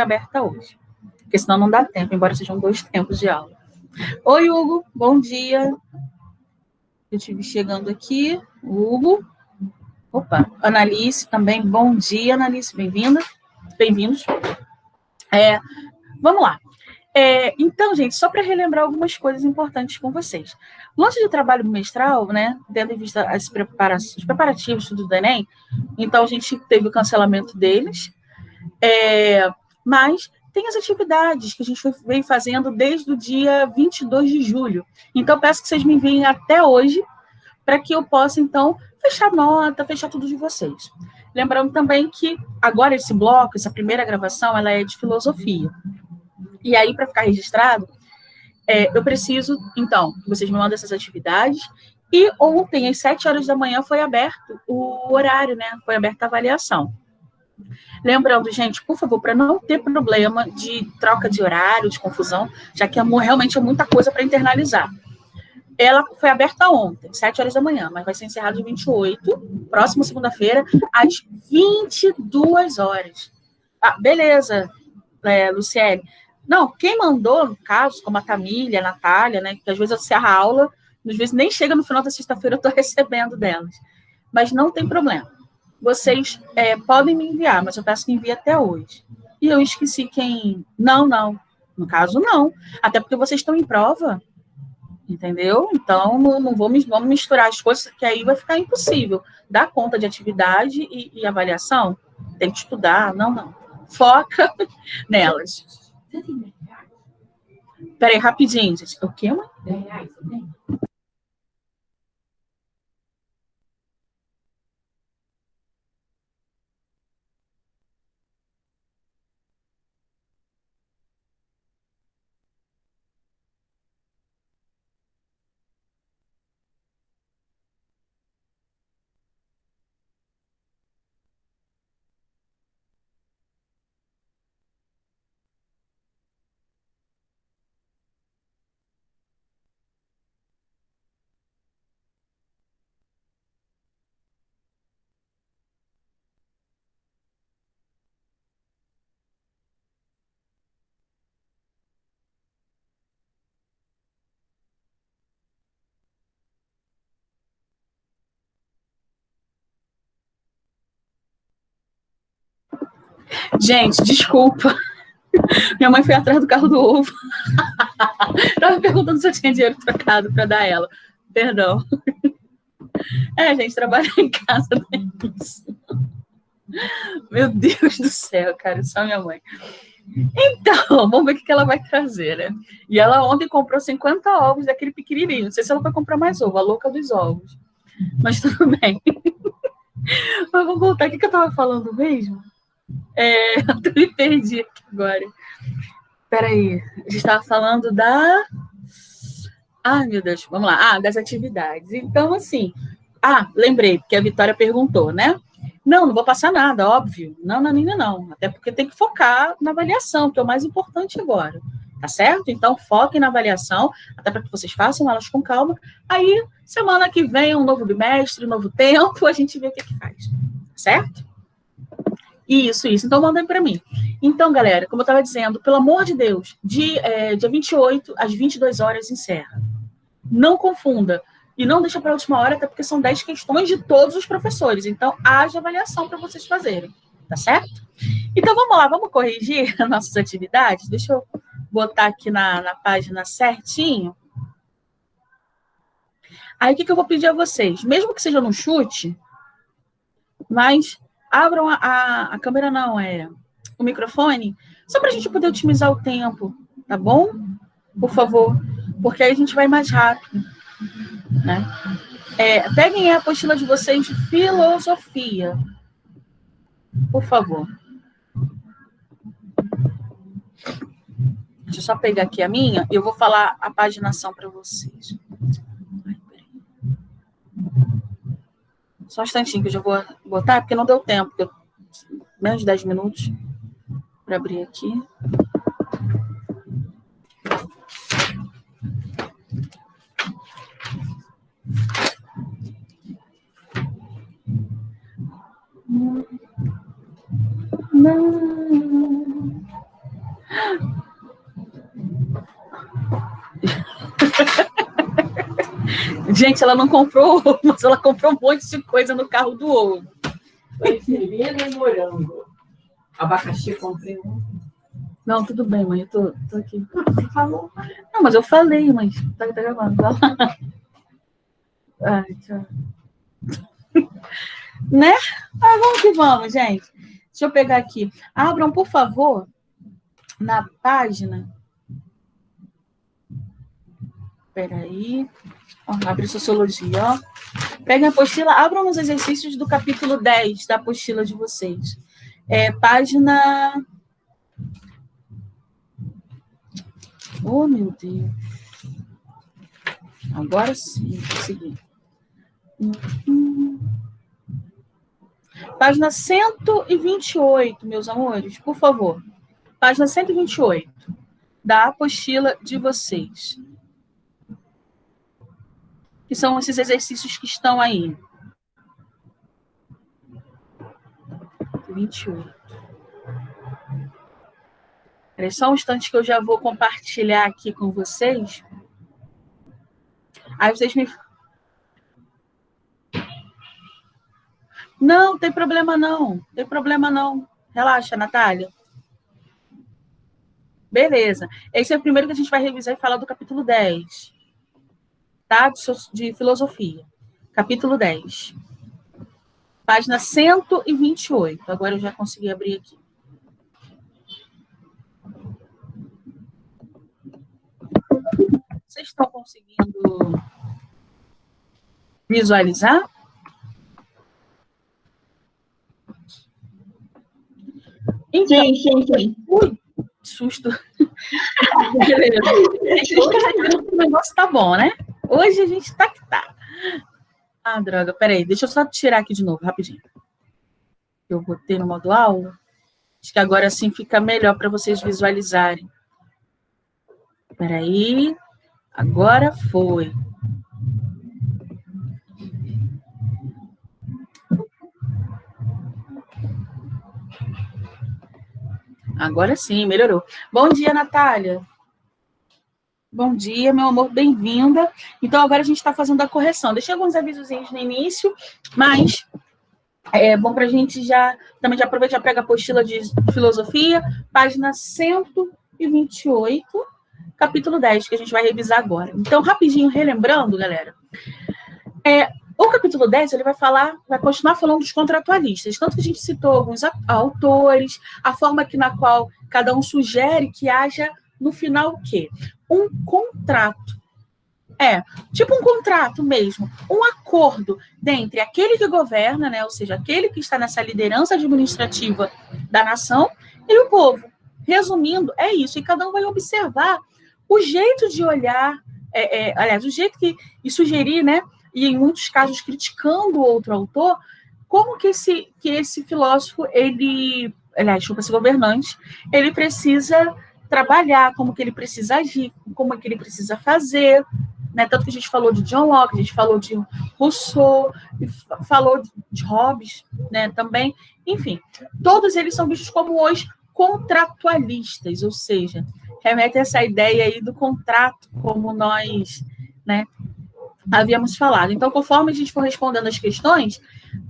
aberta hoje, porque senão não dá tempo, embora sejam 2 tempos de aula. Oi, Hugo, bom dia. Eu estive chegando aqui, Hugo. Opa, Analice também, bom dia, Analice, bem-vinda, bem-vindos. Vamos lá. Então, gente, só para relembrar algumas coisas importantes com vocês. Lote de trabalho bimestral, né, tendo em vista os preparativos do Enem, então a gente teve o cancelamento deles, mas tem as atividades que a gente vem fazendo desde o dia 22 de julho. Então, peço que vocês me enviem até hoje, para que eu possa, então, fechar nota, fechar tudo de vocês. Lembrando também que agora esse bloco, essa primeira gravação, ela é de filosofia. E aí, para ficar registrado, eu preciso, então, que vocês me mandem essas atividades. E ontem, às 7 horas da manhã, foi aberto o horário, né? Foi aberta a avaliação. Lembrando, gente, por favor, para não ter problema de troca de horário, de confusão, já que realmente é muita coisa para internalizar. Ela foi aberta ontem, 7 horas da manhã, mas vai ser encerrada dia 28, próxima segunda-feira, às 22 horas. Ah, beleza, Luciele. Não, quem mandou, no caso, como a Tamília, a Natália, né, que às vezes eu encerro a aula, às vezes nem chega no final da sexta-feira, eu estou recebendo delas. Mas não tem problema. Vocês podem me enviar, mas eu peço que envie até hoje. E eu esqueci quem... Não. No caso, não. Até porque vocês estão em prova, entendeu? Então, não vamos misturar as coisas, que aí vai ficar impossível. Dar conta de atividade e avaliação, tem que estudar. Não. Foca nelas. Peraí, rapidinho, gente. O quê, mãe? R$10, Gente, desculpa. Minha mãe foi atrás do carro do ovo. Estava perguntando se eu tinha dinheiro trocado para dar ela. Perdão. Gente, trabalhar em casa não é isso. Meu Deus do céu, cara, só minha mãe. Então, vamos ver o que ela vai trazer, né? E ela ontem comprou 50 ovos daquele pequenininho. Não sei se ela vai comprar mais ovo, a louca dos ovos. Mas tudo bem. Mas vamos voltar. O que eu estava falando mesmo? Eu me perdi aqui agora. Peraí. A gente estava falando da... Ai, meu Deus. Vamos lá. Das atividades. Então, assim... lembrei, porque a Vitória perguntou, né? Não vou passar nada, óbvio. Não. Até porque tem que focar na avaliação, que é o mais importante agora. Tá certo? Então, foquem na avaliação, até para que vocês façam elas com calma. Aí, semana que vem, um novo bimestre, um novo tempo, a gente vê o que faz. Certo? Isso. Então, mandem para mim. Então, galera, como eu estava dizendo, pelo amor de Deus, dia 28, às 22 horas, encerra. Não confunda. E não deixa para a última hora, até porque são 10 questões de todos os professores. Então, haja avaliação para vocês fazerem. Tá certo? Então, vamos lá, vamos corrigir as nossas atividades. Deixa eu botar aqui na página certinho. Aí, o que eu vou pedir a vocês? Mesmo que seja no chute, mas abram a câmera, não, o microfone, só para a gente poder otimizar o tempo, tá bom? Por favor, porque aí a gente vai mais rápido, né? Peguem a apostila de vocês de filosofia, por favor. Deixa eu só pegar aqui a minha e eu vou falar a paginação para vocês. Só um instantinho que eu já vou botar, porque não deu tempo, menos de 10 minutos para abrir aqui. Não. Gente, ela não comprou ovo, mas ela comprou um monte de coisa no carro do ovo. Vai servir nem morango. Abacaxi, comprei um. Não, tudo bem, mãe, eu tô aqui. Você falou. Não, mas eu falei, mãe. Tá gravando. Vai lá. Ai, tchau. Né? Vamos que vamos, gente. Deixa eu pegar aqui. Abram, por favor, na página. Peraí. Abre Sociologia, ó. Peguem a apostila, abram os exercícios do capítulo 10 da apostila de vocês. Página... Oh, meu Deus. Agora sim, consegui. Página 128, meus amores, por favor. Página 128 da apostila de vocês. Que são esses exercícios que estão aí. 28. Espera só um instante que eu já vou compartilhar aqui com vocês. Aí vocês me... Não, tem problema não. Tem problema não. Relaxa, Natália. Beleza. Esse é o primeiro que a gente vai revisar e falar do capítulo 10. Tá? De filosofia. Capítulo 10. Página 128. Agora eu já consegui abrir aqui. Vocês estão conseguindo visualizar? Então, sim. Ui, susto. Beleza. Hoje o negócio tá bom, né? Hoje a gente tá que tá. Ah, droga. Peraí, deixa eu só tirar aqui de novo, rapidinho. Eu botei no modo aula. Acho que agora sim fica melhor para vocês visualizarem. Peraí. Agora foi. Agora sim, melhorou. Bom dia, Natália. Bom dia, meu amor, bem-vinda. Então, agora a gente está fazendo a correção. Deixei alguns avisozinhos no início, mas é bom para a gente também já aproveita e já pega a apostila de filosofia, página 128, capítulo 10, que a gente vai revisar agora. Então, rapidinho, relembrando, galera, o capítulo 10, ele vai continuar falando dos contratualistas, tanto que a gente citou alguns autores, a forma na qual cada um sugere que haja, no final, o quê? Um contrato. Tipo um contrato mesmo, um acordo entre aquele que governa, né, ou seja, aquele que está nessa liderança administrativa da nação e o povo. Resumindo, é isso, e cada um vai observar o jeito de olhar, aliás, o jeito e sugerir, né, e em muitos casos criticando o outro autor, como que esse filósofo, esse governante, ele precisa trabalhar, como que ele precisa agir, como é que ele precisa fazer, né? Tanto que a gente falou de John Locke, a gente falou de Rousseau, falou de Hobbes, né, também. Enfim, todos eles são vistos como os contratualistas, ou seja, remete a essa ideia aí do contrato, como nós, né, havíamos falado. Então, conforme a gente for respondendo as questões,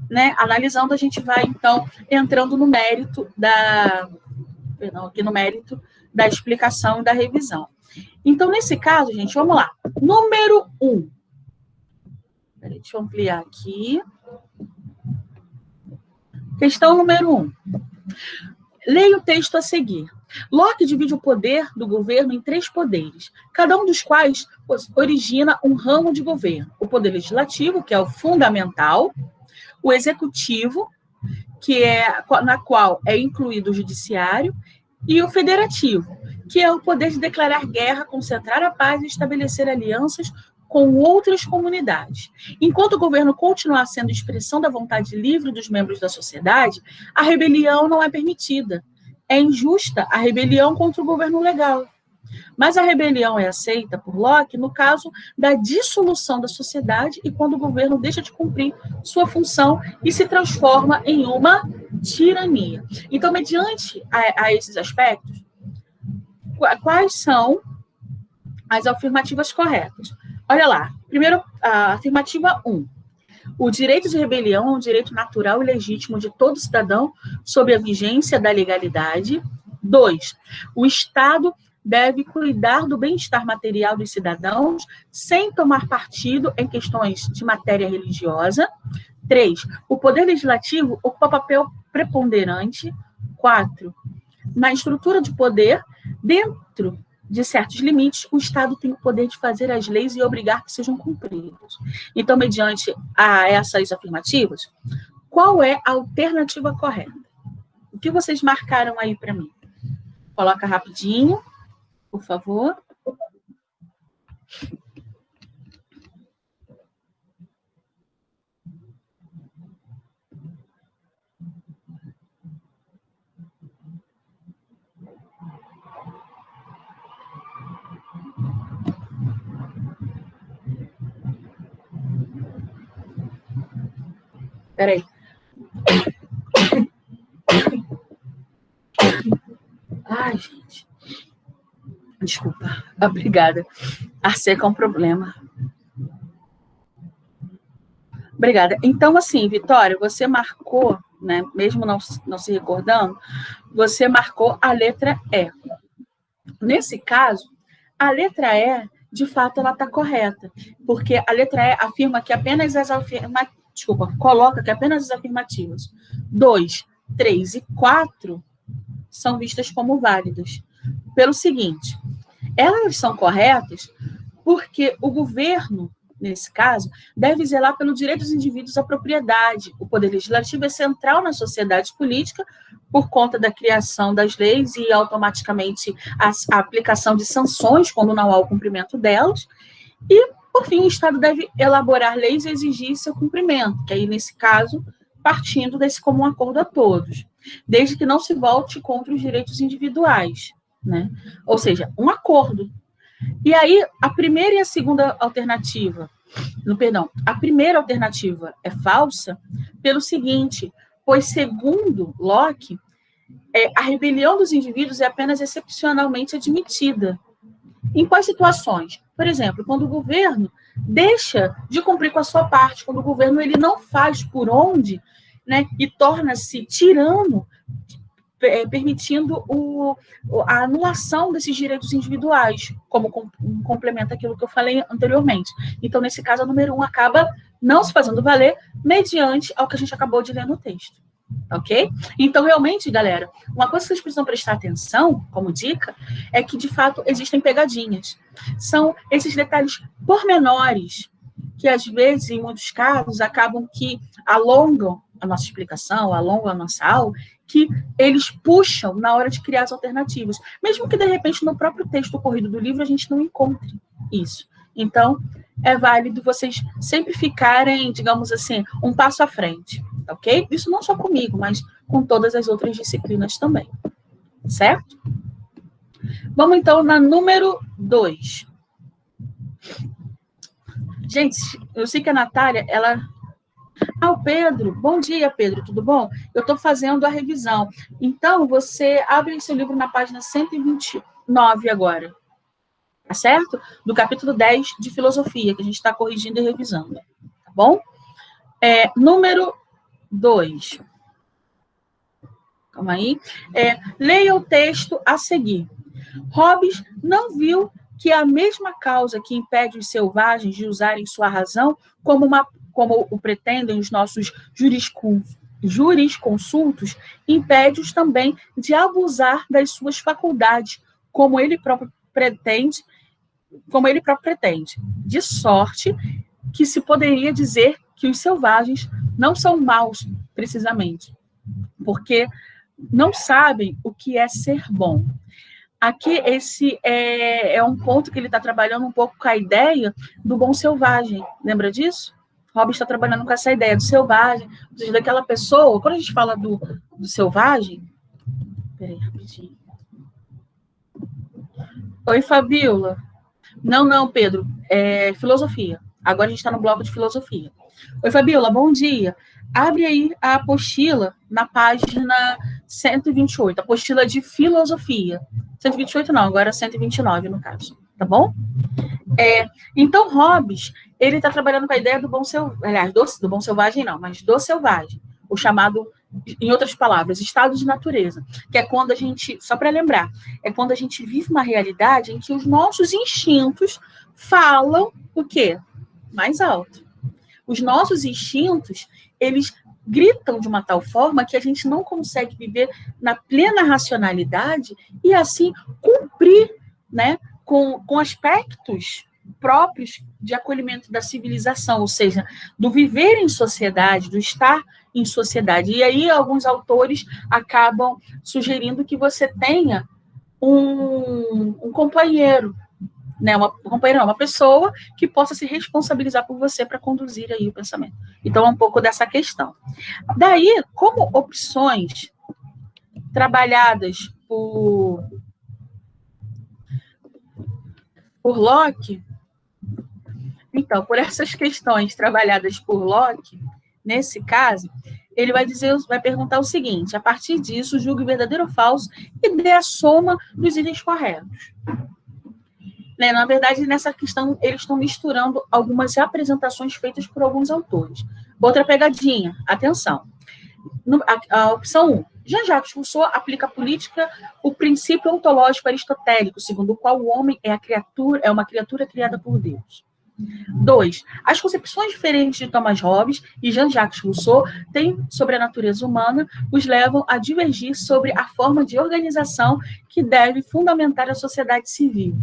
né, analisando, a gente vai, então, entrando no mérito da explicação e da revisão. Então, nesse caso, gente, vamos lá. Número 1. Peraí, deixa eu ampliar aqui. Questão número 1. Leia o texto a seguir. Locke divide o poder do governo em 3 poderes, cada um dos quais origina um ramo de governo. O poder legislativo, que é o fundamental, o executivo, na qual é incluído o judiciário, e o federativo, que é o poder de declarar guerra, concentrar a paz e estabelecer alianças com outras comunidades. Enquanto o governo continuar sendo expressão da vontade livre dos membros da sociedade, a rebelião não é permitida. É injusta a rebelião contra o governo legal. Mas a rebelião é aceita por Locke no caso da dissolução da sociedade e quando o governo deixa de cumprir sua função e se transforma em uma tirania. Então, mediante a esses aspectos, quais são as afirmativas corretas? Olha lá. Primeiro, a afirmativa 1. O direito de rebelião é um direito natural e legítimo de todo cidadão sob a vigência da legalidade. 2. O Estado deve cuidar do bem-estar material dos cidadãos sem tomar partido em questões de matéria religiosa. 3. O Poder Legislativo ocupa papel preponderante. 4. Na estrutura de poder, dentro de certos limites, o Estado tem o poder de fazer as leis e obrigar que sejam cumpridas. Então, mediante essas afirmativas, qual é a alternativa correta? O que vocês marcaram aí para mim? Coloca rapidinho, por favor. Peraí. Ai, gente. Desculpa. Obrigada. A seca é um problema. Obrigada. Então, assim, Vitória, você marcou, né, mesmo não se recordando, você marcou a letra E. Nesse caso, a letra E, de fato, ela está correta, porque a letra E afirma que apenas coloca que apenas as afirmativas 2, 3 e 4 são vistas como válidas. Pelo seguinte, elas são corretas porque o governo, nesse caso, deve zelar pelo direito dos indivíduos à propriedade. O Poder Legislativo é central na sociedade política por conta da criação das leis e, automaticamente, a aplicação de sanções quando não há o cumprimento delas. E, por fim, o Estado deve elaborar leis e exigir seu cumprimento, que aí, nesse caso, partindo desse comum acordo a todos, desde que não se volte contra os direitos individuais, né? Ou seja, um acordo. E aí, a primeira e a segunda alternativa, a primeira alternativa é falsa pelo seguinte, pois, segundo Locke, a rebelião dos indivíduos é apenas excepcionalmente admitida. Em quais situações? Por exemplo, quando o governo deixa de cumprir com a sua parte, quando o governo ele não faz por onde, né, e torna-se tirano, permitindo a anulação desses direitos individuais, como complementa aquilo que eu falei anteriormente. Então, nesse caso, a número 1 acaba não se fazendo valer mediante ao que a gente acabou de ler no texto. Ok? Então, realmente, galera, uma coisa que vocês precisam prestar atenção, como dica, é que, de fato, existem pegadinhas. São esses detalhes pormenores que, às vezes, em muitos casos, acabam que alongam a nossa explicação, alongam a nossa aula, que eles puxam na hora de criar as alternativas. Mesmo que, de repente, no próprio texto corrido do livro, a gente não encontre isso. Então, é válido vocês sempre ficarem, digamos assim, um passo à frente, ok? Isso não só comigo, mas com todas as outras disciplinas também. Certo? Vamos, então, na número 2. Gente, eu sei que a Natália, ela... o Pedro. Bom dia, Pedro. Tudo bom? Eu estou fazendo a revisão. Então, você abre seu livro na página 129 agora. Tá certo? Do capítulo 10 de filosofia, que a gente está corrigindo e revisando. Tá bom? Número 2. Calma aí. Leia o texto a seguir. Hobbes não viu que a mesma causa que impede os selvagens de usarem sua razão como o pretendem os nossos jurisconsultos, impede-os também de abusar das suas faculdades, como ele próprio pretende, de sorte que se poderia dizer que os selvagens não são maus, precisamente, porque não sabem o que é ser bom. Aqui, esse é um ponto que ele está trabalhando um pouco com a ideia do bom selvagem. Lembra disso? Hobbes está trabalhando com essa ideia do selvagem, ou seja, daquela pessoa. Quando a gente fala do selvagem... Peraí, rapidinho. Oi, Fabiola. Não, Pedro. É filosofia. Agora a gente está no bloco de filosofia. Oi, Fabiola, bom dia. Abre aí a apostila na página 128, apostila de filosofia. 128 não, agora 129 no caso, tá bom? Então, Hobbes, ele está trabalhando com a ideia do bom selvagem, aliás, do bom selvagem não, mas do selvagem, o chamado, em outras palavras, estado de natureza, que é quando a gente, só para lembrar, é quando a gente vive uma realidade em que os nossos instintos falam o quê? Mais alto. Os nossos instintos, eles gritam de uma tal forma que a gente não consegue viver na plena racionalidade e, assim, cumprir, né, com aspectos próprios de acolhimento da civilização, ou seja, do viver em sociedade, do estar em sociedade. E aí alguns autores acabam sugerindo que você tenha um companheiro, né, uma pessoa que possa se responsabilizar por você para conduzir aí o pensamento. Então, é um pouco dessa questão. Daí, como opções trabalhadas por Locke, então, por essas questões trabalhadas por Locke, nesse caso, ele vai perguntar o seguinte: a partir disso, julgue verdadeiro ou falso e dê a soma dos itens corretos. Né? Na verdade, nessa questão, eles estão misturando algumas apresentações feitas por alguns autores. Outra pegadinha, atenção. A opção 1. Jean-Jacques Rousseau aplica à política o princípio ontológico aristotélico, segundo o qual o homem é uma criatura criada por Deus. 2. As concepções diferentes de Thomas Hobbes e Jean-Jacques Rousseau têm sobre a natureza humana os levam a divergir sobre a forma de organização que deve fundamentar a sociedade civil.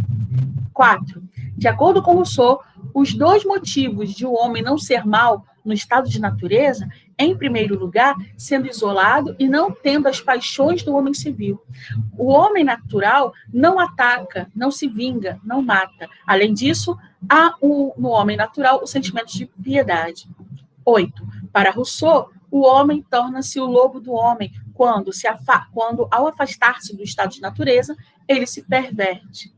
4. De acordo com Rousseau, os dois motivos de o homem não ser mal no estado de natureza, em primeiro lugar, sendo isolado e não tendo as paixões do homem civil. O homem natural não ataca, não se vinga, não mata. Além disso, há no homem natural o sentimento de piedade. 8. Para Rousseau, o homem torna-se o lobo do homem quando, ao afastar-se do estado de natureza, ele se perverte.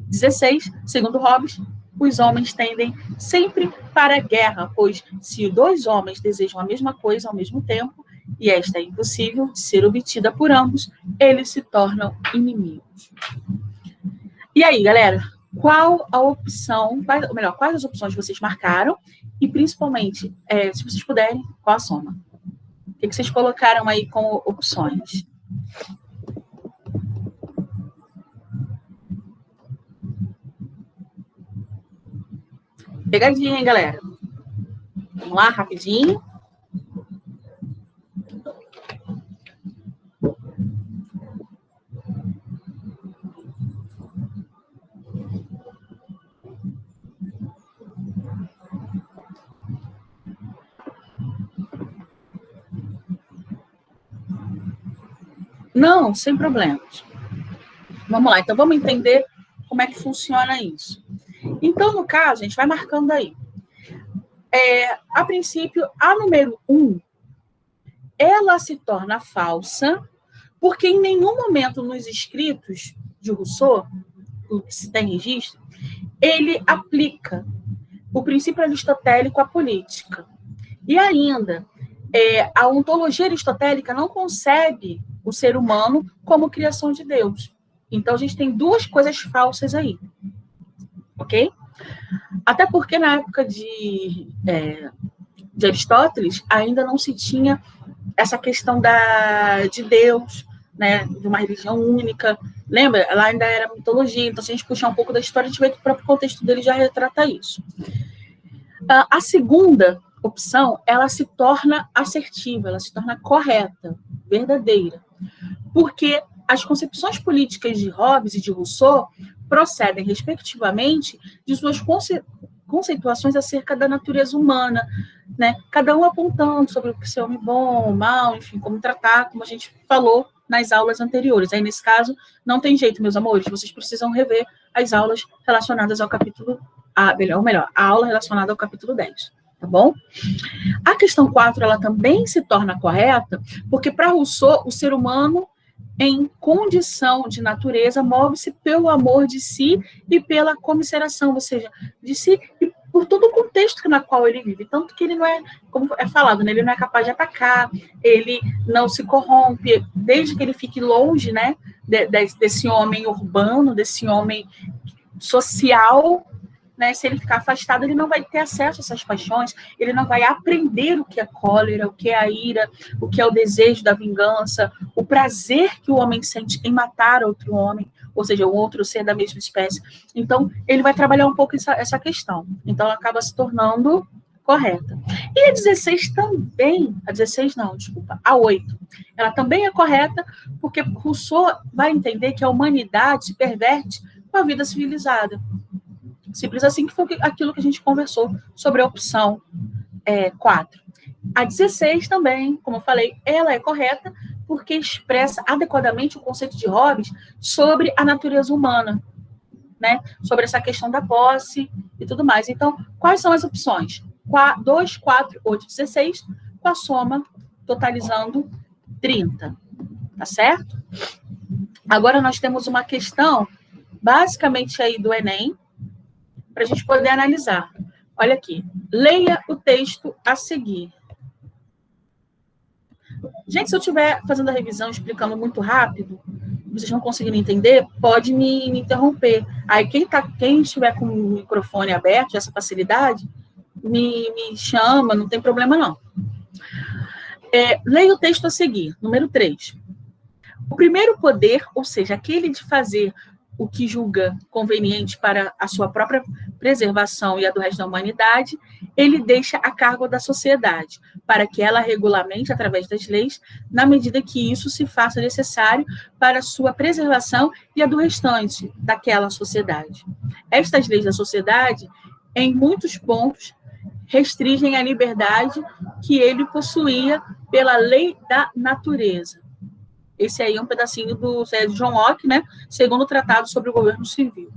16. Segundo Hobbes, os homens tendem sempre para a guerra, pois se dois homens desejam a mesma coisa ao mesmo tempo, e esta é impossível de ser obtida por ambos, eles se tornam inimigos. E aí, galera, qual a opção, ou melhor, quais as opções vocês marcaram? E, principalmente, se vocês puderem, qual a soma? O que vocês colocaram aí como opções? Pegadinha, hein, galera? Vamos lá, rapidinho. Não, sem problemas. Vamos lá, então vamos entender como é que funciona isso. Então, no caso, a gente vai marcando aí. A princípio, a número 1, ela se torna falsa, porque em nenhum momento nos escritos de Rousseau, o que se tem registro, ele aplica o princípio aristotélico à política. E ainda, a ontologia aristotélica não concebe o ser humano como criação de Deus. Então, a gente tem duas coisas falsas aí. Ok? Até porque na época de Aristóteles ainda não se tinha essa questão de Deus, né, de uma religião única. Lembra? Ela ainda era mitologia, então se a gente puxar um pouco da história, a gente vê que o próprio contexto dele já retrata isso. A segunda opção, ela se torna assertiva, ela se torna correta, verdadeira, porque as concepções políticas de Hobbes e de Rousseau procedem, respectivamente, de suas conceituações acerca da natureza humana, né? Cada um apontando sobre o que ser homem bom, mal, enfim, como tratar, como a gente falou nas aulas anteriores. Aí, nesse caso, não tem jeito, meus amores, vocês precisam rever as aulas relacionadas ao capítulo, a aula relacionada ao capítulo 10, tá bom? A questão 4, ela também se torna correta, porque para Rousseau, o ser humano em condição de natureza, move-se pelo amor de si e pela comiseração, ou seja, de si e por todo o contexto na qual ele vive. Tanto que ele não é, como é falado, né, ele não é capaz de atacar, ele não se corrompe, desde que ele fique longe, né, desse homem urbano, desse homem social, né? Se ele ficar afastado, ele não vai ter acesso a essas paixões, ele não vai aprender o que é cólera, o que é a ira, o que é o desejo da vingança, o prazer que o homem sente em matar outro homem, ou seja, o outro ser da mesma espécie. Então, ele vai trabalhar um pouco essa questão. Então, ela acaba se tornando correta. E a 16 também, a 16 não, desculpa, a 8, ela também é correta, porque Rousseau vai entender que a humanidade se perverte com a vida civilizada. Simples assim, que foi aquilo que a gente conversou sobre a opção 4. A 16 também, como eu falei, ela é correta porque expressa adequadamente o conceito de Hobbes sobre a natureza humana, né? Sobre essa questão da posse e tudo mais. Então, quais são as opções? 2, 4, 8, 16, com a soma totalizando 30. Tá certo? Agora nós temos uma questão, basicamente aí do Enem, para a gente poder analisar. Olha aqui. Leia o texto a seguir. Gente, se eu estiver fazendo a revisão, explicando muito rápido, vocês não conseguirem entender, pode me interromper. Aí quem estiver com o microfone aberto, essa facilidade, me chama, não tem problema não. Leia o texto a seguir, número 3. O primeiro poder, ou seja, aquele de fazer o que julga conveniente para a sua própria preservação e a do resto da humanidade, ele deixa a cargo da sociedade, para que ela regulamente, através das leis, na medida que isso se faça necessário para a sua preservação e a do restante daquela sociedade. Estas leis da sociedade, em muitos pontos, restringem a liberdade que ele possuía pela lei da natureza. Esse aí é um pedacinho do John Locke, né? Segundo o Tratado sobre o Governo Civil.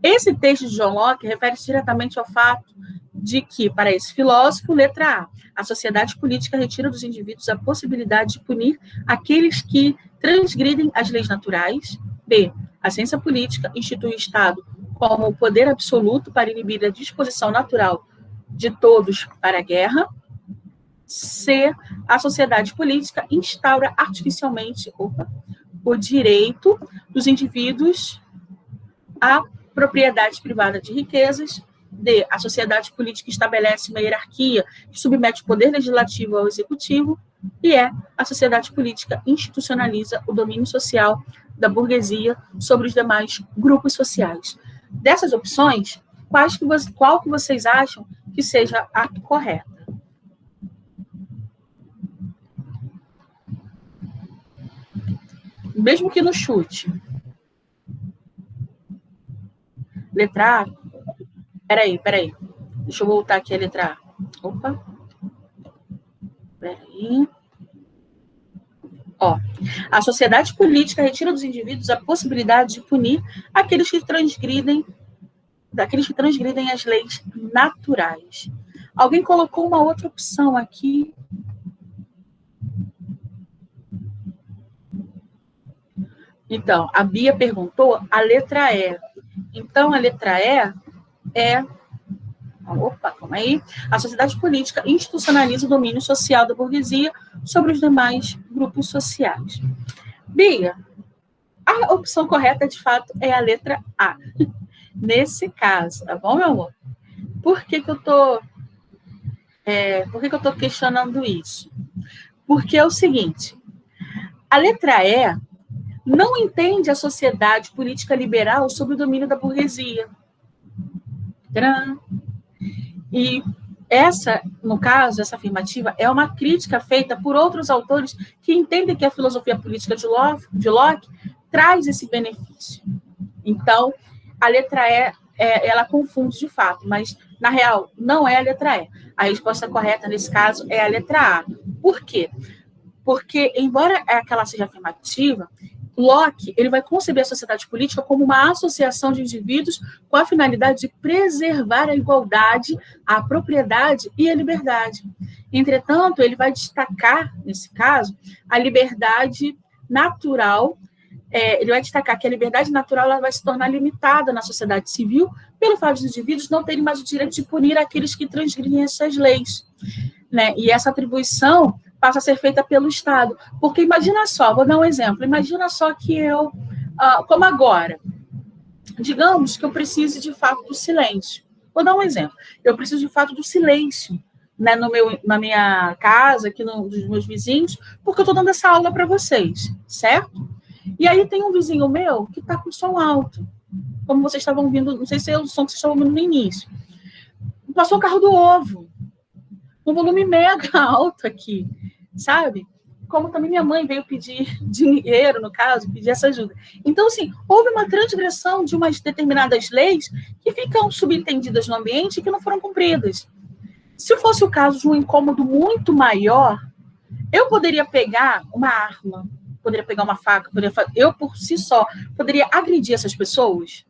Esse texto de John Locke refere-se diretamente ao fato de que, para esse filósofo, letra A sociedade política retira dos indivíduos a possibilidade de punir aqueles que transgridem as leis naturais. B, a ciência política institui o Estado como o poder absoluto para inibir a disposição natural de todos para a guerra. C, a sociedade política instaura artificialmente o direito dos indivíduos à propriedade privada de riquezas. D, a sociedade política estabelece uma hierarquia que submete o poder legislativo ao executivo. E E, a sociedade política institucionaliza o domínio social da burguesia sobre os demais grupos sociais. Dessas opções, qual que vocês acham que seja a correta? Mesmo que no chute. Letra A. Peraí. Deixa eu voltar aqui a letra A. Opa. Peraí. A sociedade política retira dos indivíduos a possibilidade de punir aqueles que transgridem as leis naturais. Alguém colocou uma outra opção aqui. Então, a Bia perguntou a letra E. Então, a letra E é... Opa, calma aí. A sociedade política institucionaliza o domínio social da burguesia sobre os demais grupos sociais. Bia, a opção correta, de fato, é a letra A. Nesse caso, tá bom, meu amor? Por que eu tô questionando isso? Porque é o seguinte, a letra E não entende a sociedade política liberal sob o domínio da burguesia. E essa, no caso, essa afirmativa, é uma crítica feita por outros autores que entendem que a filosofia política de Locke traz esse benefício. Então, a letra E, ela confunde de fato, mas, na real, não é a letra E. A resposta correta, nesse caso, é a letra A. Por quê? Porque, embora aquela seja afirmativa, Locke, ele vai conceber a sociedade política como uma associação de indivíduos com a finalidade de preservar a igualdade, a propriedade e a liberdade. Entretanto, ele vai destacar, nesse caso, a liberdade natural. Ele vai destacar que a liberdade natural ela vai se tornar limitada na sociedade civil pelo fato dos indivíduos não terem mais o direito de punir aqueles que transgridem essas leis. Né? E essa atribuição passa a ser feita pelo Estado. Porque imagina só, vou dar um exemplo, imagina só que eu, como agora, digamos que eu precise de fato do silêncio. Vou dar um exemplo. Eu preciso de fato do silêncio, né, na minha casa, aqui dos meus vizinhos, porque eu estou dando essa aula para vocês, certo? E aí tem um vizinho meu que está com som alto, como vocês estavam ouvindo, não sei se é o som que vocês estavam ouvindo no início. Passou o carro do ovo, um volume mega alto aqui, sabe? Como também minha mãe veio pedir dinheiro, no caso, pedir essa ajuda. Então, assim, houve uma transgressão de umas determinadas leis que ficam subentendidas no ambiente e que não foram cumpridas. Se fosse o caso de um incômodo muito maior, eu poderia pegar uma arma, poderia pegar uma faca, eu, por si só, poderia agredir essas pessoas?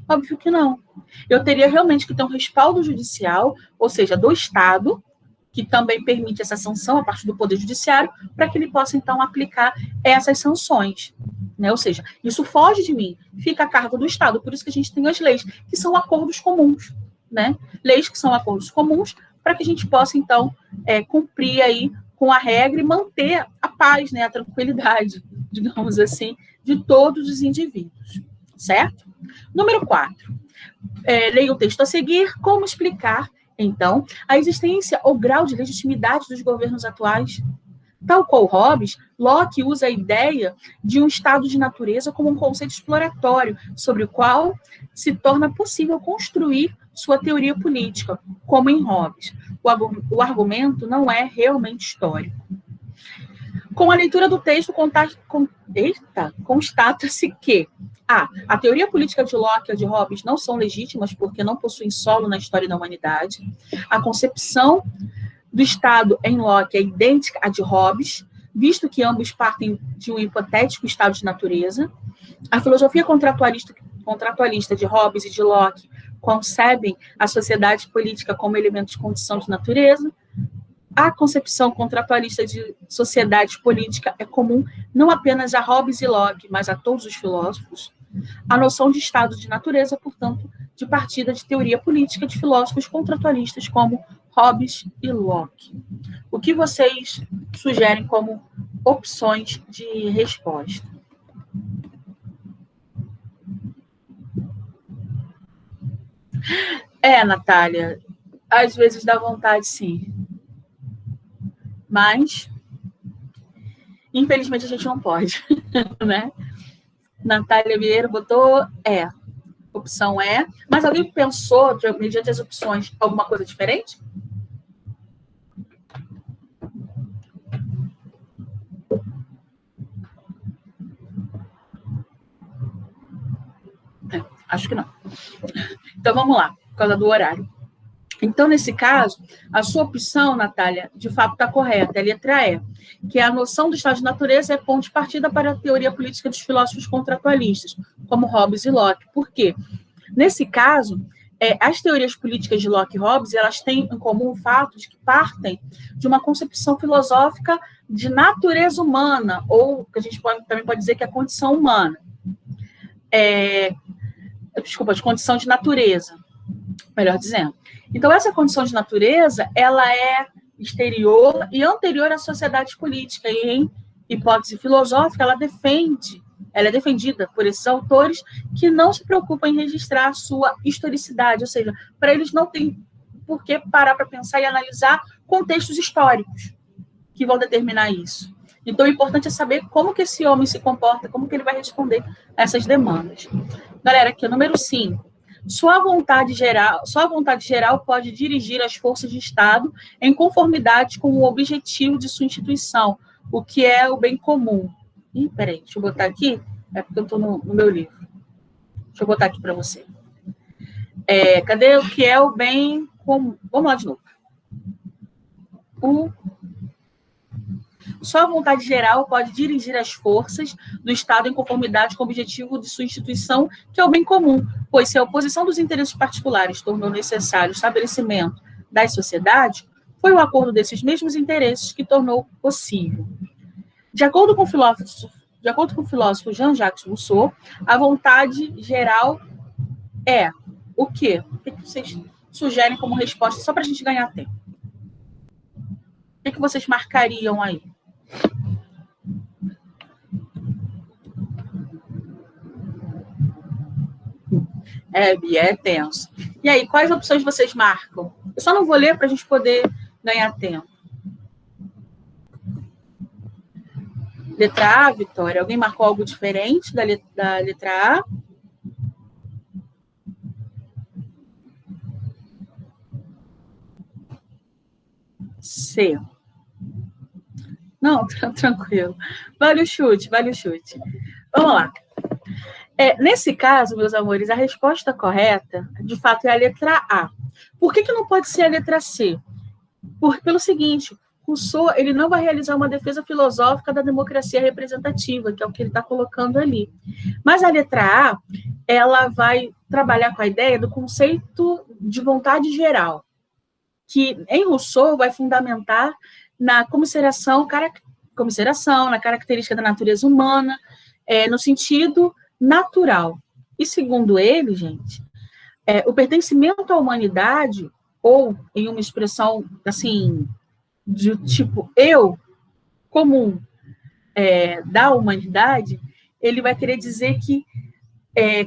Óbvio que não. Eu teria realmente que ter um respaldo judicial, ou seja, do Estado, que também permite essa sanção a partir do Poder Judiciário, para que ele possa, então, aplicar essas sanções. Né? Ou seja, isso foge de mim, fica a cargo do Estado. Por isso que a gente tem as leis, que são acordos comuns. Né? Leis que são acordos comuns, para que a gente possa, então, cumprir aí com a regra e manter a paz, né? A tranquilidade, digamos assim, de todos os indivíduos. Certo? Número 4. Leia o texto a seguir. Como explicar, então, a existência ou grau de legitimidade dos governos atuais? Tal qual Hobbes, Locke usa a ideia de um estado de natureza como um conceito exploratório, sobre o qual se torna possível construir sua teoria política, como em Hobbes. O argumento não é realmente histórico. Com a leitura do texto, constata-se que a teoria política de Locke e a de Hobbes não são legítimas porque não possuem solo na história da humanidade. A concepção do Estado em Locke é idêntica à de Hobbes, visto que ambos partem de um hipotético estado de natureza. A filosofia contratualista de Hobbes e de Locke concebem a sociedade política como elemento de condição de natureza. A concepção contratualista de sociedade política é comum não apenas a Hobbes e Locke, mas a todos os filósofos. A noção de estado de natureza, portanto, de partida de teoria política de filósofos contratualistas como Hobbes e Locke. O que vocês sugerem como opções de resposta? Natália, às vezes dá vontade, sim. Mas, infelizmente, a gente não pode, né? Natália Vieira botou opção mas alguém pensou, mediante as opções, alguma coisa diferente? Acho que não. Então, vamos lá, por causa do horário. Então, nesse caso, a sua opção, Natália, de fato está correta, é a letra E, que é a noção do estado de natureza é ponto de partida para a teoria política dos filósofos contratualistas, como Hobbes e Locke. Por quê? Nesse caso, as teorias políticas de Locke e Hobbes, elas têm em comum o fato de que partem de uma concepção filosófica de natureza humana, ou que a gente também pode dizer que é a condição humana. De condição de natureza, melhor dizendo. Então, essa condição de natureza, ela é exterior e anterior à sociedade política, e em hipótese filosófica, ela é defendida por esses autores que não se preocupam em registrar a sua historicidade, ou seja, para eles não tem por que parar para pensar e analisar contextos históricos que vão determinar isso. Então, o importante é saber como que esse homem se comporta, como que ele vai responder a essas demandas. Galera, aqui, o número 5. Só a vontade geral pode dirigir as forças de Estado em conformidade com o objetivo de sua instituição, o que é o bem comum. Peraí, deixa eu botar aqui, porque eu estou no meu livro. Deixa eu botar aqui para você. Cadê o que é o bem comum? Vamos lá de novo. Só a vontade geral pode dirigir as forças do Estado em conformidade com o objetivo de sua instituição, que é o bem comum, pois se a oposição dos interesses particulares tornou necessário o estabelecimento das sociedades, foi o acordo desses mesmos interesses que tornou possível. De acordo com o filósofo Jean-Jacques Rousseau, a vontade geral é o quê? O que vocês sugerem como resposta, só para a gente ganhar tempo? O que vocês marcariam aí? Bia, é tenso. E aí, quais opções vocês marcam? Eu só não vou ler para a gente poder ganhar tempo. Letra A, Vitória. Alguém marcou algo diferente da letra A? C. Não, tranquilo. Vale o chute, vale o chute. Vamos lá. Nesse caso, meus amores, a resposta correta, de fato, é a letra A. Por que não pode ser a letra C? Pelo seguinte, Rousseau ele não vai realizar uma defesa filosófica da democracia representativa, que é o que ele está colocando ali. Mas a letra A, ela vai trabalhar com a ideia do conceito de vontade geral, que em Rousseau vai fundamentar na comisseração, na característica da natureza humana, no sentido natural. E segundo ele, gente, o pertencimento à humanidade, ou em uma expressão assim, de tipo eu comum da humanidade, ele vai querer dizer que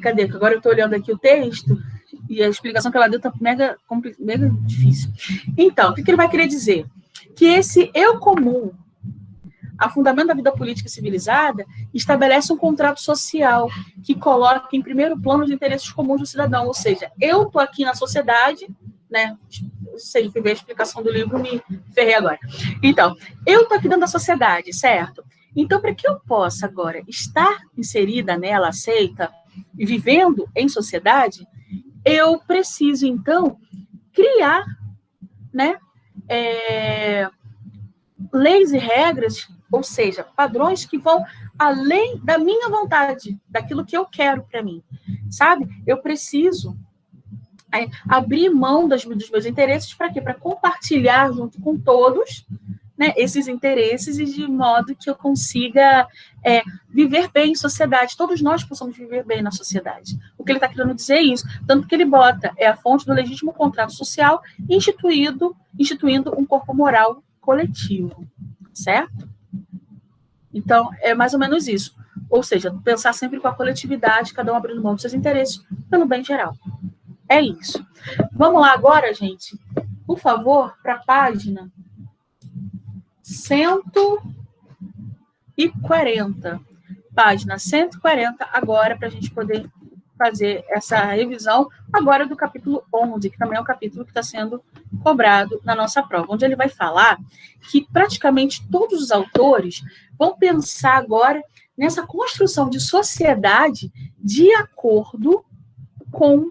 cadê? Agora eu estou olhando aqui o texto e a explicação que ela deu está mega difícil. Então, o que ele vai querer dizer? Que esse eu comum, a fundamento da vida política civilizada, estabelece um contrato social que coloca em primeiro plano os interesses comuns do cidadão. Ou seja, eu estou aqui na sociedade, né? Sei, fui ver a explicação do livro, me ferrei agora. Então, eu estou aqui dentro da sociedade, certo? Então, para que eu possa agora estar inserida nela, aceita, e vivendo em sociedade, eu preciso, então, criar, né, leis e regras, ou seja, padrões que vão além da minha vontade, daquilo que eu quero para mim, sabe? Eu preciso abrir mão dos meus interesses para quê? Para compartilhar junto com todos, né, esses interesses e de modo que eu consiga viver bem em sociedade. Todos nós possamos viver bem na sociedade. O que ele está querendo dizer é isso. Tanto que ele bota a fonte do legítimo contrato social instituindo um corpo moral coletivo. Certo? Então, é mais ou menos isso. Ou seja, pensar sempre com a coletividade, cada um abrindo mão dos seus interesses pelo bem geral. É isso. Vamos lá agora, gente, por favor, para a página 140. Página 140 agora, para a gente poder fazer essa revisão agora do capítulo 11, que também é o capítulo que está sendo cobrado na nossa prova, onde ele vai falar que praticamente todos os autores vão pensar agora nessa construção de sociedade de acordo com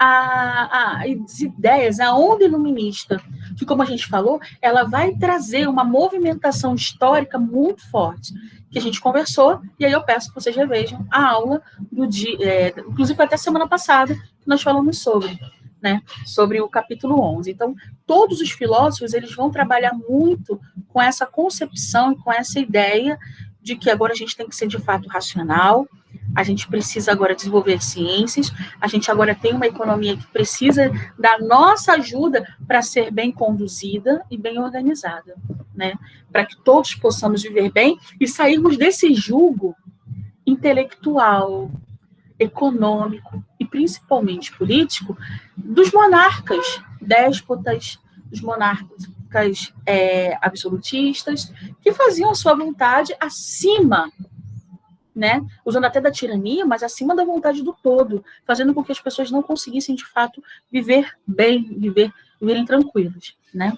as ideias, a onda iluminista, que, como a gente falou, ela vai trazer uma movimentação histórica muito forte, que a gente conversou, e aí eu peço que vocês revejam a aula do dia, inclusive até semana passada, que nós falamos sobre o capítulo 11. Então, todos os filósofos, eles vão trabalhar muito com essa concepção e com essa ideia de que agora a gente tem que ser, de fato, racional, a gente precisa agora desenvolver ciências, a gente agora tem uma economia que precisa da nossa ajuda para ser bem conduzida e bem organizada, né? Para que todos possamos viver bem e sairmos desse jugo intelectual, econômico e principalmente político dos monarcas déspotas, dos monarcas absolutistas, que faziam a sua vontade acima, né, usando até da tirania, mas acima da vontade do todo, fazendo com que as pessoas não conseguissem, de fato, viver bem, viverem tranquilos, né?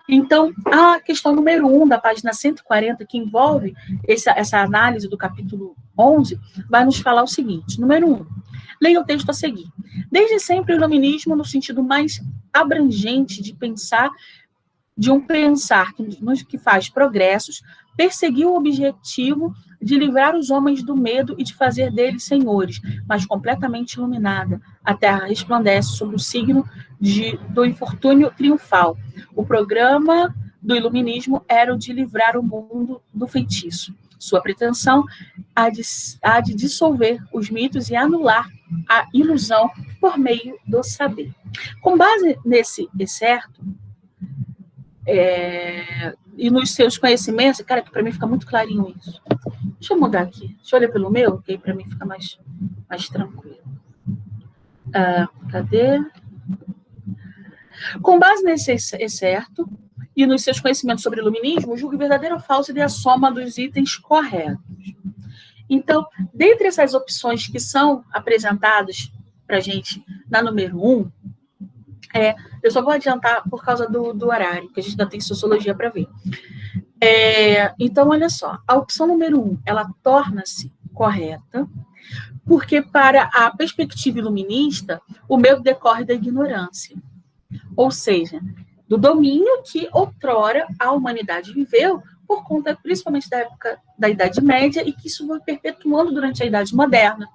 Então, a questão número 1 da página 140, que envolve essa análise do capítulo 11, vai nos falar o seguinte. Número 1, leia o texto a seguir. Desde sempre, o iluminismo, no sentido mais abrangente de um pensar que faz progressos, perseguiu o objetivo de livrar os homens do medo e de fazer deles senhores, mas completamente iluminada. A terra resplandece sob o signo do infortúnio triunfal. O programa do iluminismo era o de livrar o mundo do feitiço. Sua pretensão há de dissolver os mitos e anular a ilusão por meio do saber. Com base nesse excerto, e nos seus conhecimentos, cara, que para mim fica muito clarinho isso. Deixa eu mudar aqui. Deixa eu olhar pelo meu, que aí para mim fica mais tranquilo. Cadê? Com base nesse excerto e nos seus conhecimentos sobre iluminismo, julgue verdadeiro ou falso e dê a soma dos itens corretos. Então, dentre essas opções que são apresentadas para a gente na número 1, eu só vou adiantar por causa do horário, que a gente ainda tem sociologia para ver. Então, olha só, a opção número 1, ela torna-se correta, porque para a perspectiva iluminista, o medo decorre da ignorância. Ou seja, do domínio que outrora a humanidade viveu por conta, principalmente da época da Idade Média, e que isso foi perpetuando durante a Idade Moderna,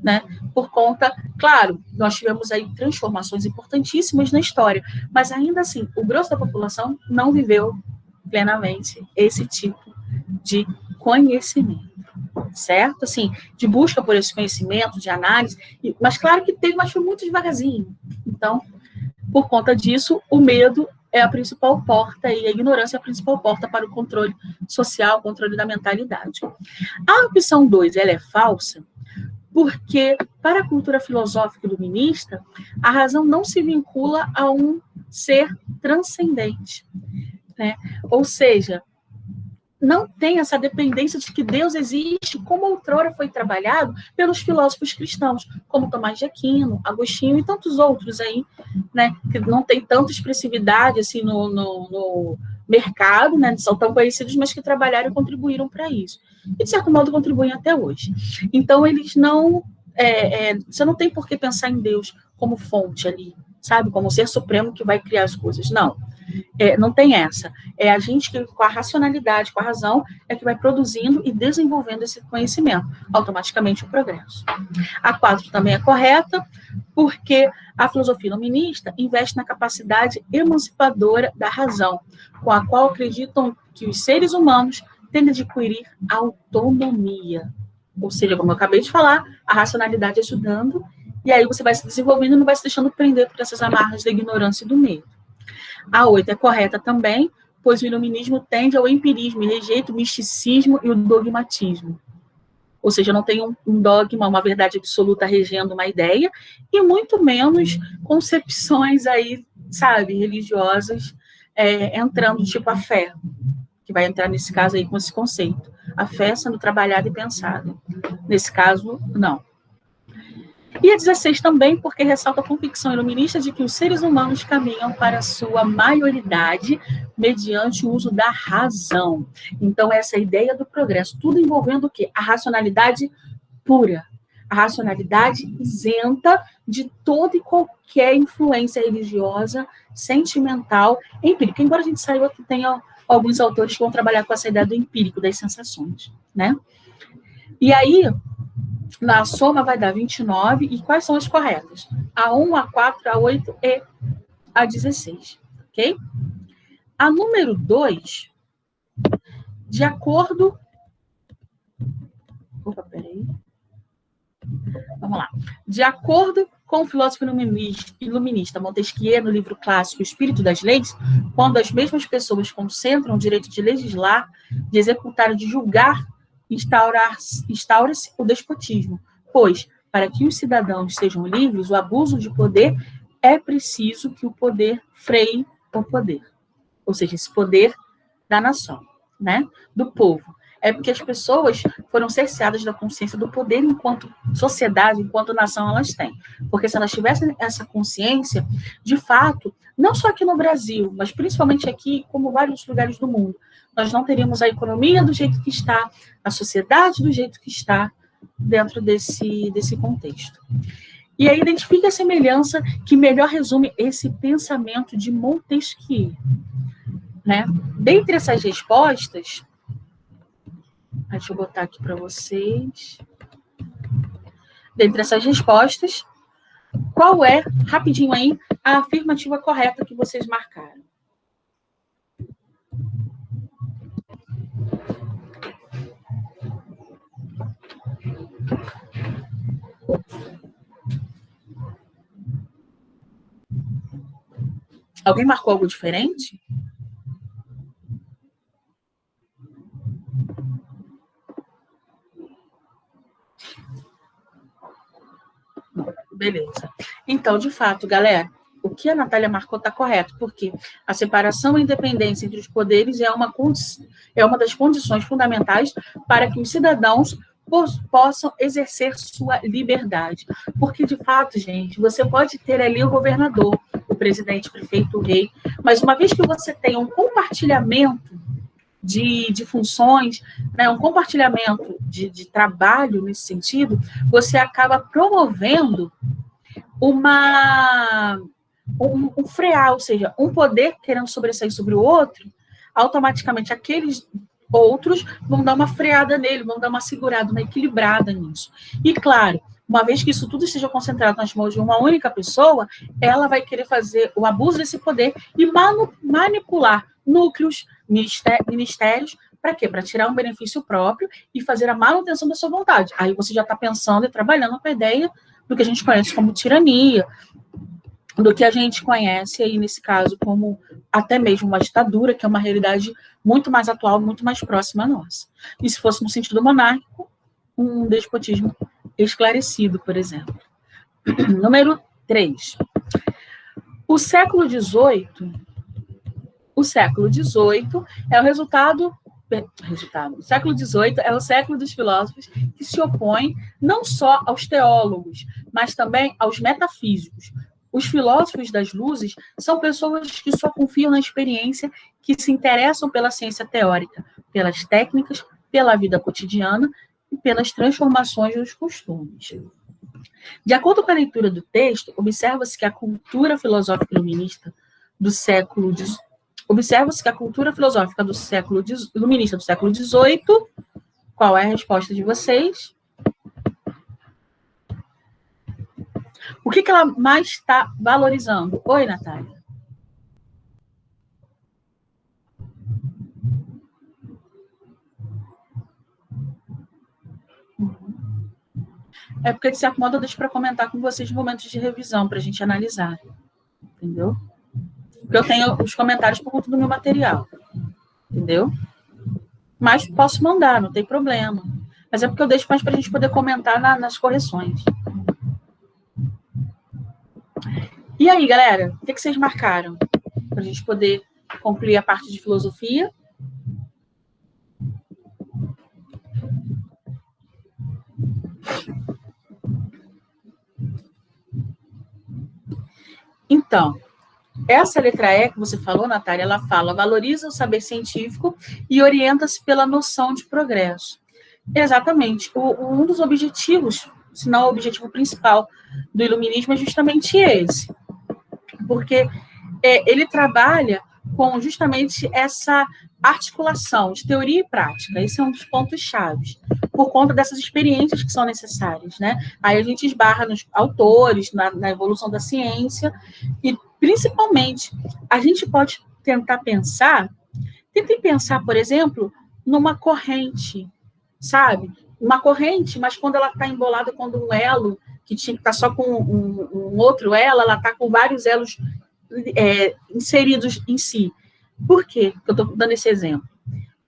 né? Por conta, claro, nós tivemos aí transformações importantíssimas na história, mas ainda assim, o grosso da população não viveu plenamente esse tipo de conhecimento, certo? Assim, de busca por esse conhecimento, de análise, mas claro que teve, mas foi muito devagarzinho. Então, por conta disso, o medo é a principal porta e a ignorância é a principal porta para o controle social, o controle da mentalidade. A opção 2, ela é falsa, porque para a cultura filosófica iluminista, a razão não se vincula a um ser transcendente, né? Ou seja, não tem essa dependência de que Deus existe, como outrora foi trabalhado pelos filósofos cristãos, como Tomás de Aquino, Agostinho e tantos outros aí, né, que não tem tanta expressividade assim no mercado, né, são tão conhecidos, mas que trabalharam e contribuíram para isso. E, de certo modo, contribuem até hoje. Então, eles não... você não tem por que pensar em Deus como fonte ali, sabe? Como ser supremo que vai criar as coisas. Não. Não tem essa. É a gente que, com a racionalidade, com a razão, é que vai produzindo e desenvolvendo esse conhecimento. Automaticamente o progresso. A 4 também é correta, porque a filosofia iluminista investe na capacidade emancipadora da razão, com a qual acreditam que os seres humanos têm de adquirir autonomia. Ou seja, como eu acabei de falar, a racionalidade ajudando, e aí você vai se desenvolvendo e não vai se deixando prender por essas amarras da ignorância e do medo. A 8 é correta também, pois o iluminismo tende ao empirismo e rejeita o misticismo e o dogmatismo. Ou seja, não tem um dogma, uma verdade absoluta regendo uma ideia, e muito menos concepções aí, sabe, religiosas, entrando, tipo a fé, que vai entrar nesse caso aí com esse conceito. A fé sendo trabalhada e pensada. Nesse caso, não. E a 16 também, porque ressalta a convicção iluminista de que os seres humanos caminham para a sua maioridade mediante o uso da razão. Então, essa ideia do progresso, tudo envolvendo o quê? A racionalidade pura. A racionalidade isenta de toda e qualquer influência religiosa, sentimental, empírica. Embora a gente saiba que tenha alguns autores que vão trabalhar com essa ideia do empírico, das sensações, né? E aí, na soma vai dar 29, e quais são as corretas? A 1, a 4, a 8 e a 16, ok? A número 2, de acordo... Opa, peraí. Vamos lá. De acordo com o filósofo iluminista Montesquieu, no livro clássico Espírito das Leis, quando as mesmas pessoas concentram o direito de legislar, de executar, de julgar, instaura-se o despotismo, pois, para que os cidadãos sejam livres, o abuso de poder é preciso que o poder freie o poder. Ou seja, esse poder da nação, né? Do povo. É porque as pessoas foram cerceadas da consciência do poder enquanto sociedade, enquanto nação elas têm. Porque se elas tivessem essa consciência, de fato, não só aqui no Brasil, mas principalmente aqui, como vários lugares do mundo, nós não teríamos a economia do jeito que está, a sociedade do jeito que está, dentro desse contexto. E aí identifica a semelhança que melhor resume esse pensamento de Montesquieu, né? Dentre essas respostas, deixa eu botar aqui para vocês. Dentre essas respostas, qual é, rapidinho aí, a afirmativa correta que vocês marcaram? Alguém marcou algo diferente? Beleza. Então, de fato, galera, o que a Natália marcou está correto, porque a separação e independência entre os poderes é uma das condições fundamentais para que os cidadãos possam exercer sua liberdade. Porque, de fato, gente, você pode ter ali o governador, o presidente, o prefeito, o rei, mas uma vez que você tem um compartilhamento de funções, né, um compartilhamento de trabalho nesse sentido, você acaba promovendo um frear, ou seja, um poder querendo sobressair sobre o outro, automaticamente aqueles outros vão dar uma freada nele, vão dar uma segurada, uma equilibrada nisso. E, claro, uma vez que isso tudo esteja concentrado nas mãos de uma única pessoa, ela vai querer fazer o abuso desse poder e manipular núcleos, ministérios, para quê? Para tirar um benefício próprio e fazer a manutenção da sua vontade. Aí você já está pensando e trabalhando com a ideia do que a gente conhece como tirania, do que a gente conhece aí, nesse caso, como até mesmo uma ditadura, que é uma realidade muito mais atual, muito mais próxima a nós. E se fosse no sentido monárquico, um despotismo esclarecido, por exemplo. Número 3. O século XVIII é o resultado. O século XVIII é o século dos filósofos que se opõem não só aos teólogos, mas também aos metafísicos. Os filósofos das luzes são pessoas que só confiam na experiência, que se interessam pela ciência teórica, pelas técnicas, pela vida cotidiana e pelas transformações dos costumes. De acordo com a leitura do texto, observa-se que a cultura filosófica iluminista do século iluminista do século XVIII, qual é a resposta de vocês? O que ela mais está valorizando? Oi, Natália. É porque, de certo modo, eu deixo para comentar com vocês no momento de revisão, para a gente analisar. Entendeu? Porque eu tenho os comentários por conta do meu material. Entendeu? Mas posso mandar, não tem problema. Mas é porque eu deixo mais para a gente poder comentar nas correções. E aí, galera, o que vocês marcaram? Para a gente poder concluir a parte de filosofia. Então, essa letra E que você falou, Natália, ela fala, valoriza o saber científico e orienta-se pela noção de progresso. Exatamente. Um dos objetivos, se não o objetivo principal do iluminismo é justamente esse. Porque ele trabalha com justamente essa articulação de teoria e prática. Esse é um dos pontos chaves, por conta dessas experiências que são necessárias, né? Aí a gente esbarra nos autores, na evolução da ciência, e principalmente a gente pode tentar pensar, por exemplo, numa corrente, sabe? Uma corrente, mas quando ela está embolada, quando um elo, que tinha que estar só com um outro elo, ela está com vários elos inseridos em si. Por quê que eu estou dando esse exemplo?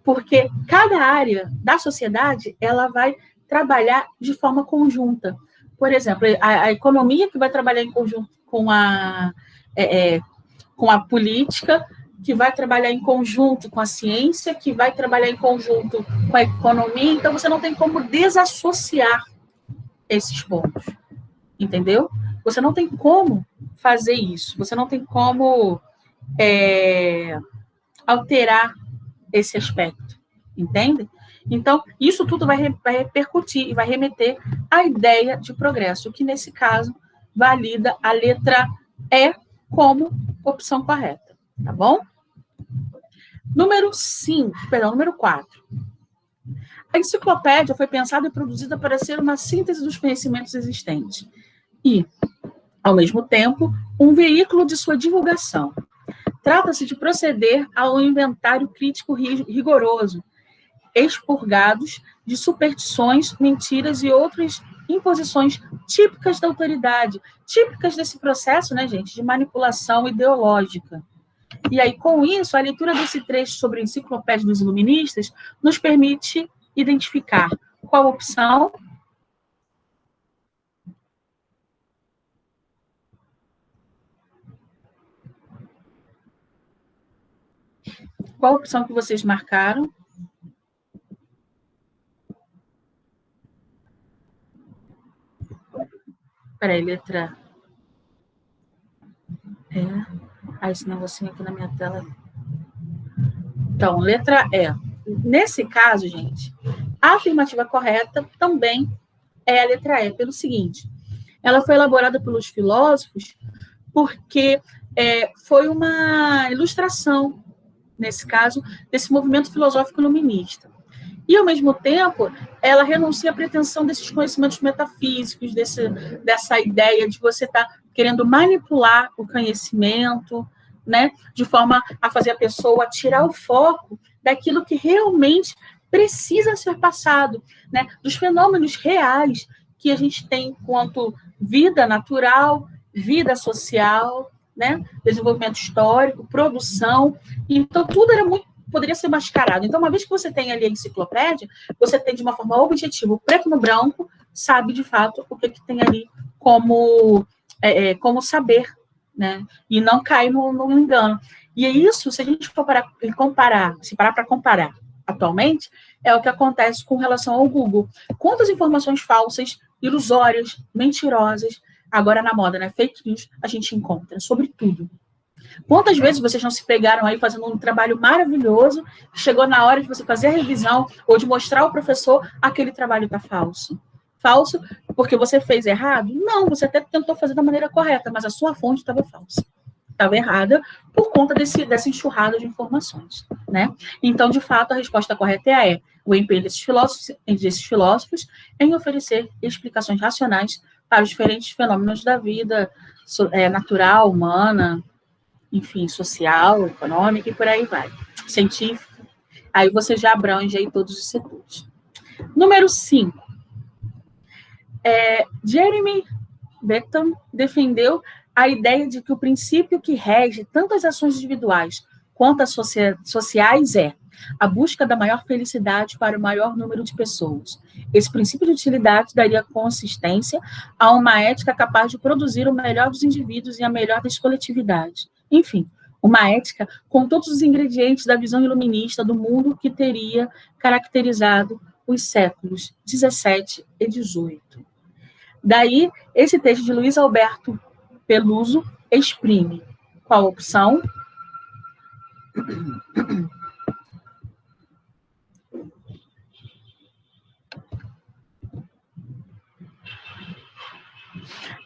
Porque cada área da sociedade ela vai trabalhar de forma conjunta. Por exemplo, a economia que vai trabalhar em conjunto com a política, que vai trabalhar em conjunto com a ciência, que vai trabalhar em conjunto com a economia. Então, você não tem como desassociar esses pontos. Entendeu? Você não tem como fazer isso. Você não tem como alterar esse aspecto. Entende? Então, isso tudo vai repercutir e vai remeter à ideia de progresso, que, nesse caso, valida a letra E como opção correta. Tá bom? Número 4. A enciclopédia foi pensada e produzida para ser uma síntese dos conhecimentos existentes e, ao mesmo tempo, um veículo de sua divulgação. Trata-se de proceder ao inventário crítico rigoroso, expurgados de superstições, mentiras e outras imposições típicas da autoridade, típicas desse processo, né, gente, de manipulação ideológica. E aí, com isso, a leitura desse trecho sobre a enciclopédia dos iluministas nos permite identificar qual opção. Qual a opção que vocês marcaram? Peraí, letra E. Esse negocinho aqui na minha tela. Então, letra E. Nesse caso, gente, a afirmativa correta também é a letra E, pelo seguinte. Ela foi elaborada pelos filósofos porque foi uma ilustração, nesse caso, desse movimento filosófico iluminista. E, ao mesmo tempo, ela renuncia à pretensão desses conhecimentos metafísicos, dessa ideia de você estar querendo manipular o conhecimento, né, de forma a fazer a pessoa tirar o foco daquilo que realmente precisa ser passado, né, dos fenômenos reais que a gente tem quanto vida natural, vida social, né, desenvolvimento histórico, produção. Então, tudo poderia ser mascarado. Então, uma vez que você tem ali a enciclopédia, você tem de uma forma objetiva, o preto no branco, sabe de fato o que tem ali como saber, né? E não cai no engano. E é isso, se a gente for parar para comparar atualmente, é o que acontece com relação ao Google. Quantas informações falsas, ilusórias, mentirosas, agora na moda, né? Fake news, a gente encontra sobre tudo. Quantas vezes vocês não se pegaram aí fazendo um trabalho maravilhoso, chegou na hora de você fazer a revisão ou de mostrar ao professor aquele trabalho está falso? Falso porque você fez errado? Não, você até tentou fazer da maneira correta, mas a sua fonte estava falsa. Estava errada por conta dessa enxurrada de informações, né? Então, de fato, a resposta correta é a E. O empenho desses filósofos em oferecer explicações racionais para os diferentes fenômenos da vida natural, humana, enfim, social, econômica e por aí vai. Científica. Aí você já abrange aí todos os setores. Número 5. Jeremy Bentham defendeu a ideia de que o princípio que rege tanto as ações individuais quanto as sociais é a busca da maior felicidade para o maior número de pessoas. Esse princípio de utilidade daria consistência a uma ética capaz de produzir o melhor dos indivíduos e a melhor das coletividades. Enfim, uma ética com todos os ingredientes da visão iluminista do mundo que teria caracterizado os séculos 17 e 18. Daí, esse texto de Luiz Alberto Peluso exprime qual a opção?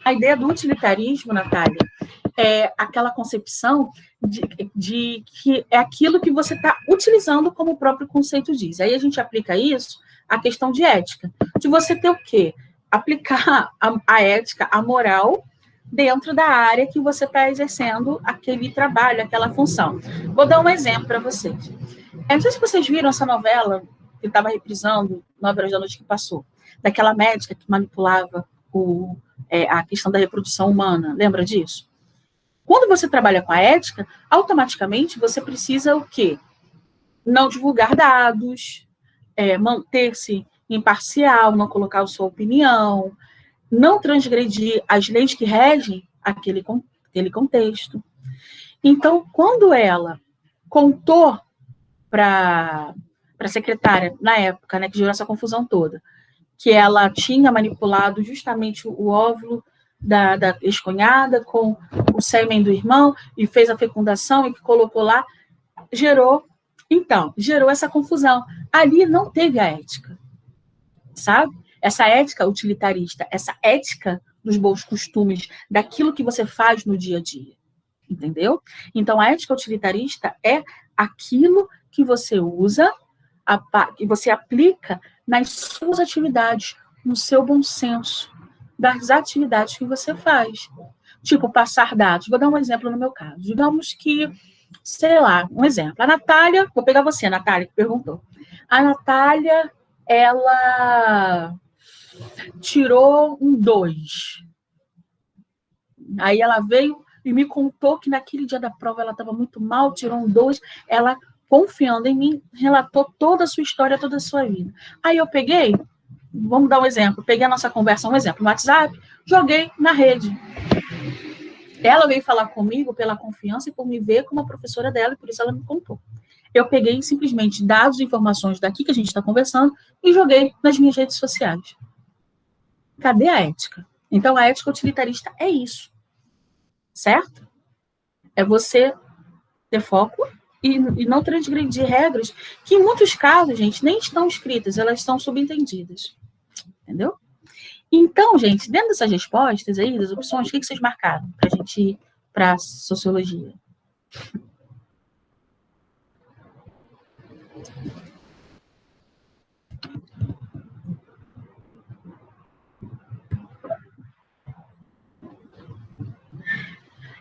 A ideia do utilitarismo, Natália, é aquela concepção de que é aquilo que você está utilizando, como o próprio conceito diz. Aí a gente aplica isso à questão de ética. De você ter o quê? Aplicar a ética, a moral, dentro da área que você está exercendo aquele trabalho, aquela função. Vou dar um exemplo para vocês. Não sei se vocês viram essa novela que estava reprisando 9 horas da noite que passou, daquela médica que manipulava a questão da reprodução humana. Lembra disso? Quando você trabalha com a ética, automaticamente você precisa o quê? Não divulgar dados, manter-se imparcial, não colocar a sua opinião, não transgredir as leis que regem aquele contexto. Então, quando ela contou para a secretária, na época, né, que gerou essa confusão toda, que ela tinha manipulado justamente o óvulo da ex-cunhada com o sêmen do irmão e fez a fecundação e que colocou lá, gerou essa confusão. Ali não teve a ética, sabe? Essa ética utilitarista, essa ética dos bons costumes, daquilo que você faz no dia a dia, entendeu? Então, a ética utilitarista é aquilo que você usa, que você aplica nas suas atividades, no seu bom senso, das atividades que você faz. Tipo, passar dados. Vou dar um exemplo no meu caso. Digamos que, sei lá, um exemplo. A Natália, vou pegar você, Natália, que perguntou. A Natália, ela tirou um 2. Aí ela veio e me contou que naquele dia da prova ela estava muito mal, tirou um 2. Ela, confiando em mim, relatou toda a sua história, toda a sua vida. Aí eu peguei, vamos dar um exemplo, peguei a nossa conversa, um exemplo, no WhatsApp, joguei na rede. Ela veio falar comigo pela confiança e por me ver como a professora dela, e por isso ela me contou. eu peguei simplesmente dados e informações daqui que a gente está conversando e joguei nas minhas redes sociais. Cadê a ética? Então, a ética utilitarista é isso, certo? É você ter foco e não transgredir regras que, em muitos casos, gente, nem estão escritas, elas estão subentendidas. Entendeu? Então, gente, dentro dessas respostas aí, das opções, o que vocês marcaram para a gente ir para a sociologia?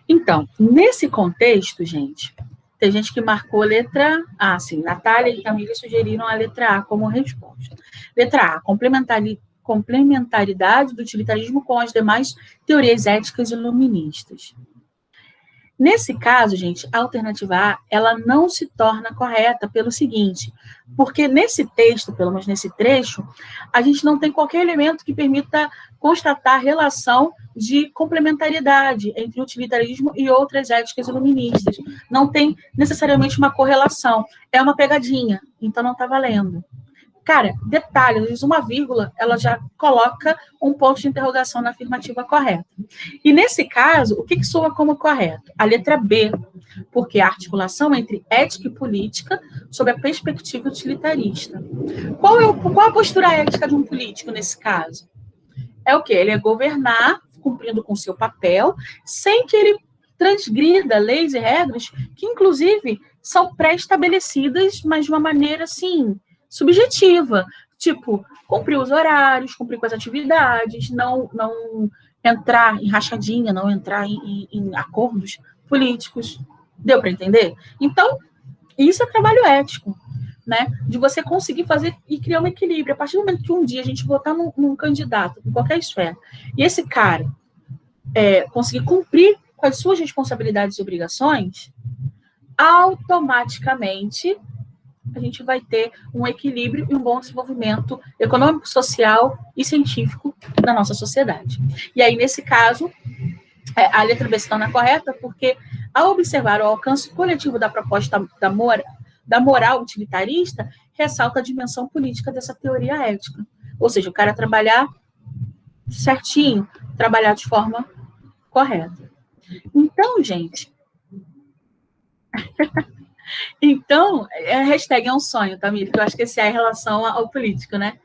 Então, nesse contexto, gente, tem gente que marcou a letra A, sim, Natália e Camila sugeriram a letra A como resposta. Letra A, complementaridade do utilitarismo com as demais teorias éticas iluministas. Nesse caso, gente, a alternativa A, ela não se torna correta pelo seguinte, porque nesse texto, pelo menos nesse trecho, a gente não tem qualquer elemento que permita constatar a relação de complementariedade entre o utilitarismo e outras éticas iluministas. Não tem necessariamente uma correlação, é uma pegadinha, então não está valendo. Cara, detalhe, às vezes uma vírgula, ela já coloca um ponto de interrogação na afirmativa correta. E nesse caso, o que soa como correto? A letra B, porque a articulação entre ética e política sob a perspectiva utilitarista. Qual a postura ética de um político nesse caso? É o quê? Ele é governar, cumprindo com seu papel, sem que ele transgrida leis e regras que, inclusive, são pré-estabelecidas, mas de uma maneira, assim, subjetiva, tipo, cumprir os horários, cumprir com as atividades, não entrar em rachadinha, não entrar em acordos políticos. Deu para entender? Então, isso é trabalho ético, né? De você conseguir fazer e criar um equilíbrio. A partir do momento que um dia a gente votar num candidato, em qualquer esfera, e esse cara conseguir cumprir com as suas responsabilidades e obrigações, automaticamente a gente vai ter um equilíbrio e um bom desenvolvimento econômico, social e científico da nossa sociedade. E aí, nesse caso, a letra B se torna correta porque, ao observar o alcance coletivo da proposta da moral utilitarista, ressalta a dimensão política dessa teoria ética. Ou seja, o cara trabalhar certinho, trabalhar de forma correta. Então, gente... Então, a hashtag é um sonho, tá, Miri? Que eu acho que esse é em relação ao político, né?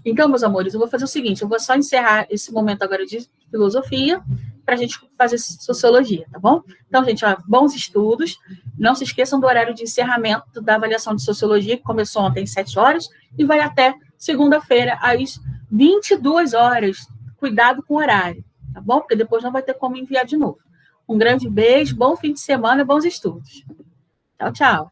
Então, meus amores, eu vou fazer o seguinte, eu vou só encerrar esse momento agora de filosofia para a gente fazer sociologia, tá bom? Então, gente, bons estudos. Não se esqueçam do horário de encerramento da avaliação de sociologia, que começou ontem às 7 horas e vai até segunda-feira às 22 horas. Cuidado com o horário, tá bom? Porque depois não vai ter como enviar de novo. Um grande beijo, bom fim de semana e bons estudos. Tchau, tchau.